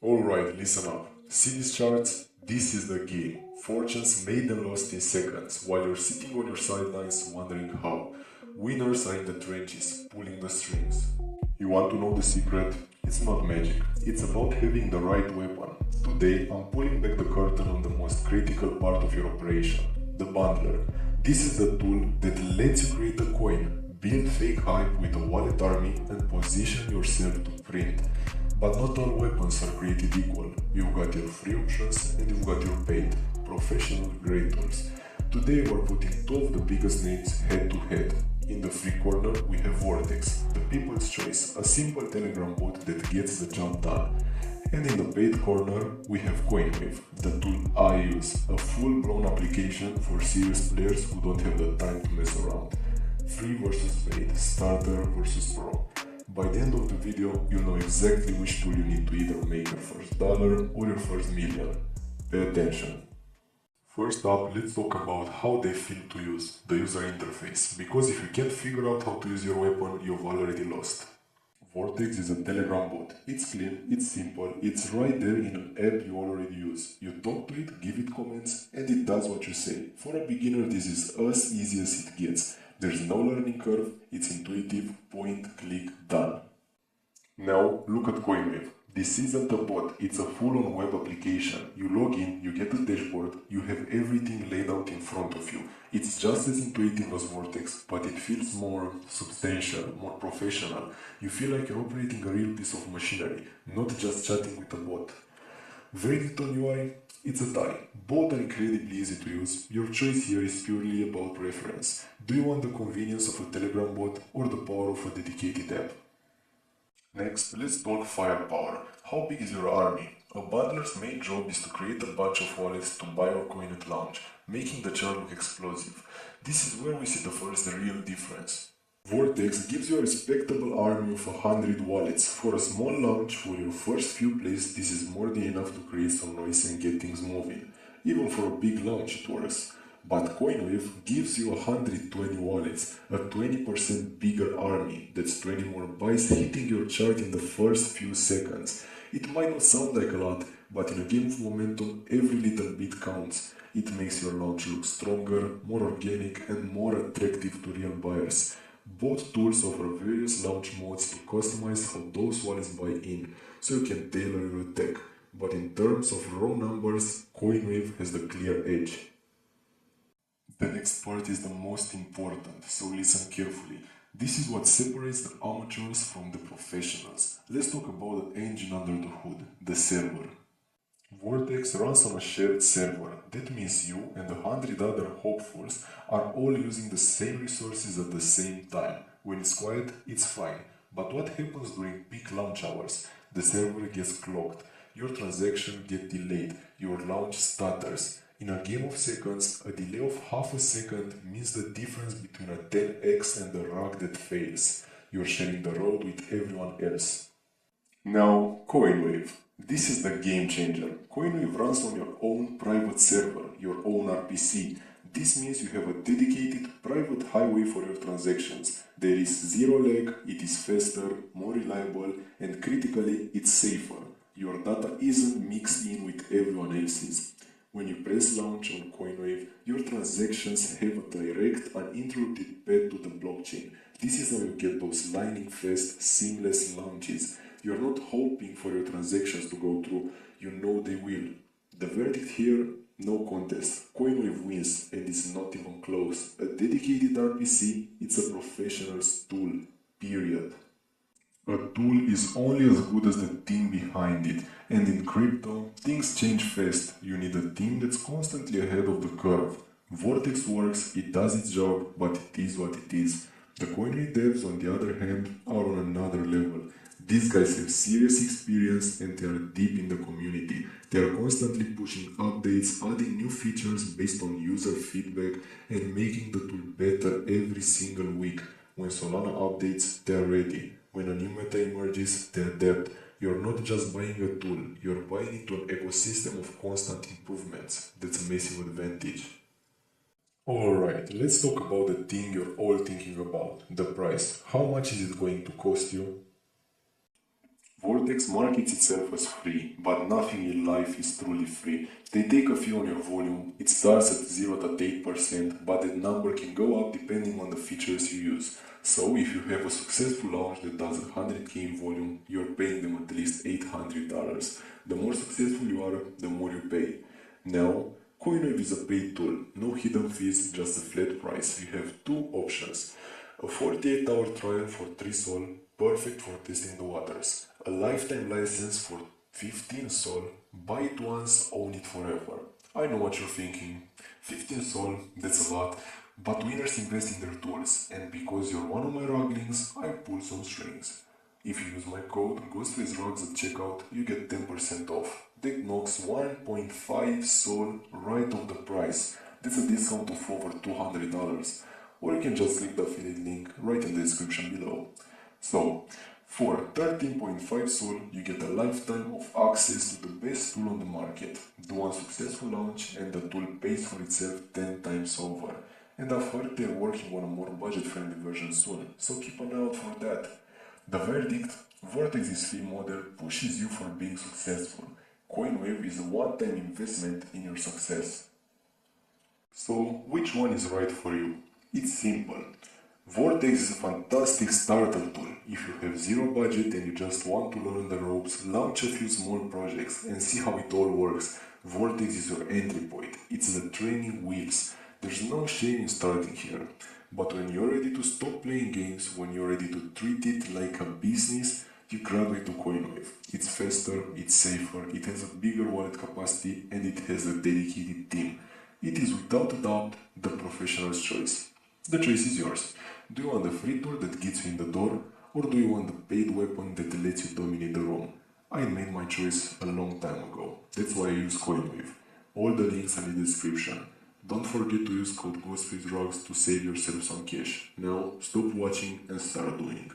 Alright, listen up. See these charts? This is the game. Fortunes made and lost in seconds, while you're sitting on your sidelines wondering how. Winners are in the trenches, pulling the strings. You want to know the secret? It's not magic. It's about having the right weapon. Today, I'm pulling back the curtain on the most critical part of your operation, the bundler. This is the tool that lets you create a coin, build fake hype with a wallet army, and position yourself to print. But not all weapons are created equal. You've got your free options and you've got your paid, professional grade tools. Today we're putting two of the biggest names head to head. In the free corner we have Vortex, the people's choice, a simple Telegram bot that gets the job done. And in the paid corner we have Coinwave, the tool I use, a full-blown application for serious players who don't have the time to mess around. Free versus paid, starter versus pro. By the end of the video, you'll know exactly which tool you need to either make your first dollar or your first million. Pay attention. First up, let's talk about how they feel to use, the user interface, because if you can't figure out how to use your weapon, you've already lost. Vortex is a Telegram bot. It's clean, it's simple, it's right there in an app you already use. You talk to it, give it comments, and it does what you say. For a beginner, this is as easy as it gets. There's no learning curve, it's intuitive, point, click, done. Now, look at Coinwave. This isn't a bot, it's a full-on web application. You log in, you get a dashboard, you have everything laid out in front of you. It's just as intuitive as Vortex, but it feels more substantial, more professional. You feel like you're operating a real piece of machinery, not just chatting with a bot. Verdict on UI? It's a tie. Both are incredibly easy to use. Your choice here is purely about preference. Do you want the convenience of a Telegram bot or the power of a dedicated app? Next, let's talk firepower. How big is your army? A bundler's main job is to create a bunch of wallets to buy or coin at launch, making the chart look explosive. This is where we see the first real difference. Vortex gives you a respectable army of 100 wallets. For a small launch, for your first few plays, this is more than enough to create some noise and get things moving. Even for a big launch it works. But Coinwave gives you 120 wallets, a 20% bigger army. That's 20 more buys hitting your chart in the first few seconds. It might not sound like a lot, but in a game of momentum, every little bit counts. It makes your launch look stronger, more organic, and more attractive to real buyers. Both tools offer various launch modes to customize how those wallets buy in, so you can tailor your attack. But in terms of raw numbers, Coinwave has the clear edge. The next part is the most important, so listen carefully. This is what separates the amateurs from the professionals. Let's talk about the engine under the hood, the server. Vortex runs on a shared server. That means you and 100 other hopefuls are all using the same resources at the same time. When it's quiet, it's fine. But what happens during peak launch hours? The server gets clogged, your transaction gets delayed, your launch stutters. In a game of seconds, a delay of half a second means the difference between a 10x and a rug that fails. You're sharing the road with everyone else. Now, Coinwave. This is the game changer. Coinwave runs on your own private server, your own RPC. This means you have a dedicated private highway for your transactions. There is zero lag, it is faster, more reliable, and critically, it's safer. Your data isn't mixed in with everyone else's. When you press launch on Coinwave, your transactions have a direct, uninterrupted path to the blockchain. This is how you get those lightning fast, seamless launches. You're not hoping for your transactions to go through, you know they will. The verdict here, no contest. Coinwave wins, and it's not even close. A dedicated RPC, it's a professional's tool, period. A tool is only as good as the team behind it, and in crypto, things change fast. You need a team that's constantly ahead of the curve. Vortex works, it does its job, but it is what it is. The Coinwave devs, on the other hand, are on another level. These guys have serious experience and they are deep in the community. They are constantly pushing updates, adding new features based on user feedback and making the tool better every single week. When Solana updates, they are ready. When a new meta emerges, they adapt. You're not just buying a tool, you're buying into an ecosystem of constant improvements. That's a massive advantage. Alright, let's talk about the thing you're all thinking about, the price. How much is it going to cost you? Vortex markets itself as free, but nothing in life is truly free. They take a fee on your volume, it starts at 0.8%, but that number can go up depending on the features you use. So if you have a successful launch that does 100k in volume, you're paying them at least $800. The more successful you are, the more you pay. Now, Coinwave is a paid tool, no hidden fees, just a flat price. You have two options. A 48-hour trial for 3 Sol, perfect for testing the waters. A lifetime license for 15 Sol, buy it once, own it forever. I know what you're thinking. 15 Sol, that's a lot, but winners invest in their tools, and because you're one of my ruglings, I pull some strings. If you use my code GhostfaceRugs at checkout, you get 10% off. That knocks 1.5 Sol right off the price. That's a discount of over $200. Or you can just click the affiliate link right in the description below. So, for 13.5 Sol, you get a lifetime of access to the best tool on the market. Do one successful launch and the tool pays for itself 10 times over. And I've heard they're working on a more budget-friendly version soon, so keep an eye out for that. The verdict: Vortex's fee model pushes you for being successful. Coinwave is a one-time investment in your success. So, which one is right for you? It's simple. Vortex is a fantastic starter tool. If you have zero budget and you just want to learn the ropes, launch a few small projects and see how it all works. Vortex is your entry point. It's the training wheels. There's no shame in starting here. But when you're ready to stop playing games, when you're ready to treat it like a business, you graduate to Coinwave. It's faster, it's safer, it has a bigger wallet capacity, and it has a dedicated team. It is without a doubt the professional's choice. The choice is yours. Do you want the free tool that gets you in the door, or do you want the paid weapon that lets you dominate the room? I made my choice a long time ago. That's why I use Coinwave. All the links are in the description. Don't forget to use code GhostfaceRugs to save yourself some cash. Now, stop watching and start doing.